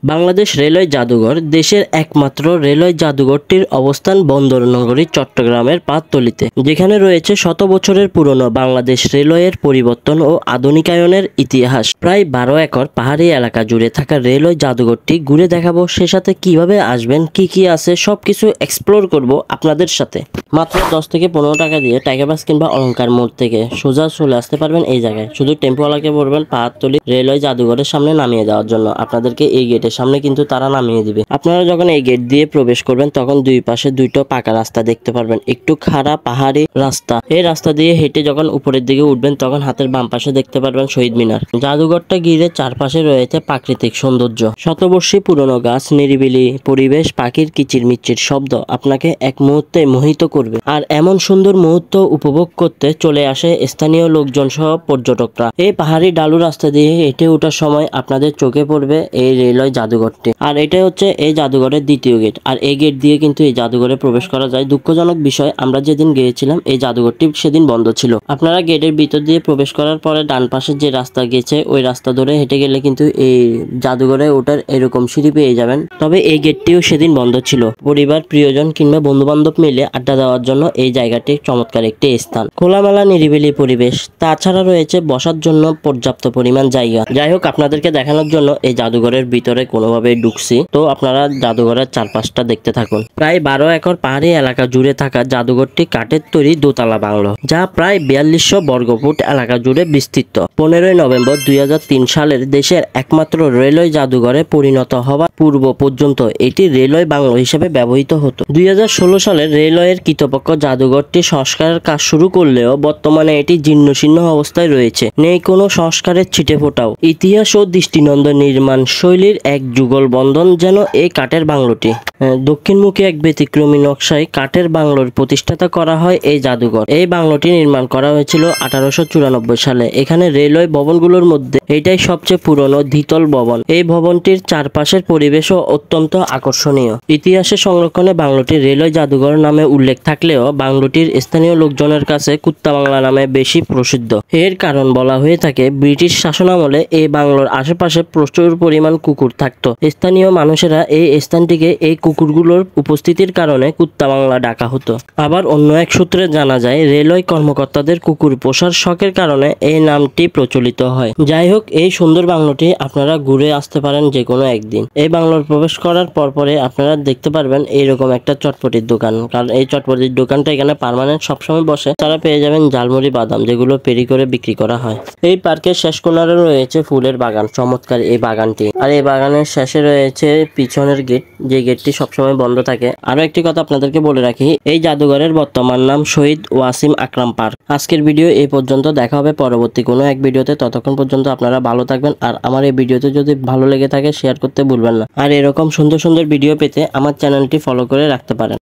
Bangladesh railway জাদুঘর দেশের একমাত্র রেলওয়ে জাদুঘরটির অবস্থান বন্দরনগরী চট্টগ্রামের পাততলীতে, যেখানে রয়েছে শত বছরের পুরনো বাংলাদেশ রেলওয়ের পরিবর্তন ও আধুনিকায়নের ইতিহাস। প্রায় 12 একর পাহাড়ি এলাকা জুড়ে থাকা রেলওয়ে জাদুঘরটি ঘুরে দেখাবো, সে সাথে কিভাবে আসবেন, কি কি আছে সবকিছু এক্সপ্লোর করব আপনাদের সাথে। মাত্র 10 থেকে 15 টাকা দিয়ে টাইগার বাস কিংবা অলংকার মোড় থেকে সোজা চলে আসতে পারবেন এই জায়গায়। শুধু টেম্পোওয়ালাকে বলবেন পাহাড়তলী রেলওয়ে জাদুঘরের সামনে নামিয়ে দেওয়ার জন্য। আপনাদেরকে এই গেটের সামনে কিন্তু তারা নামিয়ে দিবে। আপনারা যখন এই গেট দিয়ে প্রবেশ করবেন তখন দুই পাশে দুইটা পাকা রাস্তা দেখতে পারবেন, একটু খাড়া পাহাড়ি রাস্তা। এই রাস্তা দিয়ে হেঁটে যখন উপরের দিকে উঠবেন তখন হাতের বাম পাশে দেখতে পারবেন শহীদ মিনার। জাদুঘরটা ঘিরে চারপাশে রয়েছে প্রাকৃতিক সৌন্দর্য, শতবর্ষী পুরনো গাছ, নিরিবিলি পরিবেশ, পাখির কিচিরমিচির শব্দ আপনাকে এক মুহূর্তে মোহিত করবে। আর এমন সুন্দর মুহূর্ত উপভোগ করতে চলে আসে স্থানীয় লোকজন সহ পর্যটকরা। এই পাহাড়ি ডালু রাস্তা দিয়ে হেঁটে ওঠার সময় আপনাদের চোখে পড়বে এই রেলওয়ে জাদুঘরটি। আর এটাই হচ্ছে এই জাদুঘরের দ্বিতীয় গেট। আর এই গেট দিয়ে কিন্তু এই জাদুঘরে প্রবেশ করা যায়। দুঃখজনক বিষয়, আমরা যেদিন গিয়েছিলাম এই জাদুঘরটি সেদিন বন্ধ ছিল। আপনারা গেটের ভিতর দিয়ে প্রবেশ করার পরে ডান পাশে যে রাস্তা গেছে ওই রাস্তা ধরে হেঁটে গেলে কিন্তু এই জাদুঘরে ওঠার এরকম সিঁড়ি পেয়ে যাবেন। তবে এই গেটটিও সেদিন বন্ধ ছিল। পরিবার, প্রিয়জন কিংবা বন্ধু বান্ধব মিলে আড্ডা দেওয়ার জন্য এই জায়গাটি চমৎকার একটি স্থান। খোলামেলা নিরিবিলি পরিবেশ, তাছাড়া রয়েছে বসার জন্য পর্যাপ্ত পরিমাণ জায়গা। যাই হোক, আপনাদেরকে দেখানোর জন্য এই জাদুঘরের ভিতরে কোনোভাবে ঢুকছি, তো আপনারা জাদুঘরের চারপাশটা দেখতে থাকুন। প্রায় 12 একর পাহাড়ি এলাকা জুড়ে থাকা জাদুঘরটি কাঠের তৈরি দোতলা বাংলো, যা প্রায় 4200 বর্গফুট এলাকা জুড়ে বিস্তৃত। 15 নভেম্বর 2003 সালের দেশের একমাত্র রেলওয়ে জাদুঘরে পরিণত হওয়ার পূর্ব পর্যন্ত এটি রেলওয়ে বাংলো হিসেবে ব্যবহৃত হতো। 2016 সালের রেলওয়ের কর্তৃপক্ষ জাদুঘরটি সংস্কারের কাজ শুরু করলেও বর্তমানে এটি জীর্ণশীর্ণ অবস্থায় রয়েছে, নেই কোনো সংস্কারের ছিটেফোঁটাও। ইতিহাস ও দৃষ্টিনন্দন নির্মাণ শৈলীর এক যুগল বন্ধন যেন এই কাঠের বাংলোটি। দক্ষিণমুখী এক ব্যতিক্রমী নকশায় কাঠের বাংলোর প্রতিষ্ঠাতা করা হয় এই জাদুঘর। এই বাংলোটি নির্মাণ করা হয়েছিল 1894 সালে। এখানে রেলওয়ে ভবনগুলোর মধ্যে এটাই সবচেয়ে পুরনো দ্বিতল ভবন। এই ভবনটির চারপাশের পরিবেশও অত্যন্ত আকর্ষণীয়। ইতিহাসে সংরক্ষণে বাংলোটি রেলওয়ে জাদুঘর নামে উল্লেখ থাকলেও বাংলোটির স্থানীয় লোকজনের কাছে কুত্তা বাংলা নামে বেশি প্রসিদ্ধ। এর কারণ বলা হয়ে থাকে, ব্রিটিশ শাসনামলে এই বাংলোর আশেপাশে প্রচুর পরিমাণ কুকুর থাকতো। স্থানীয় মানুষেরা এই স্থানটিকে এই কুকুরগুলোর উপস্থিতির কারণে কুত্তা বাংলা ডাকা হতো। আবার অন্য এক সূত্রে জানা যায় রেলওয়ে কর্মকর্তাদের কুকুর পোষার শখের কারণে এই নামটি প্রচলিত হয়। যাই হোক, এই সুন্দর বাংলোটি আপনারা ঘুরে আসতে পারেন যে কোনো একদিন। এই বাংলোর প্রবেশ করার পরে আপনারা দেখতে পারবেন এইরকম একটা চটপটির দোকান। কারণ এই চটপটির দোকানটা এখানে পার্মানেন্ট সবসময় বসে। তারা পেয়ে যাবেন ঝালমুড়ি, বাদাম, যেগুলো পেরি করে বিক্রি করা হয়। এই পার্কের শেষ কোণারে রয়েছে ফুলের বাগান, চমৎকার এই বাগানটি। আর এই বাগানের শেষে রয়েছে পিছনের গেট, যে গেটটি সবসময় বন্ধ থাকে। আরো একটি কথা আপনাদেরকে বলে রাখি, এই জাদুঘরের বর্তমান নাম শহীদ ওয়াসিম আকরাম পার্ক। আজকের ভিডিও এই পর্যন্ত, দেখা হবে পরবর্তী কোনো এক ভিডিওতে। ততক্ষণ পর্যন্ত আপনারা ভালো থাকবেন। আর আমার এই ভিডিওতে যদি ভালো লেগে থাকে শেয়ার করতে ভুলবেন না। আর এরকম সুন্দর সুন্দর ভিডিও পেতে আমার চ্যানেলটি ফলো করে রাখতে পারেন।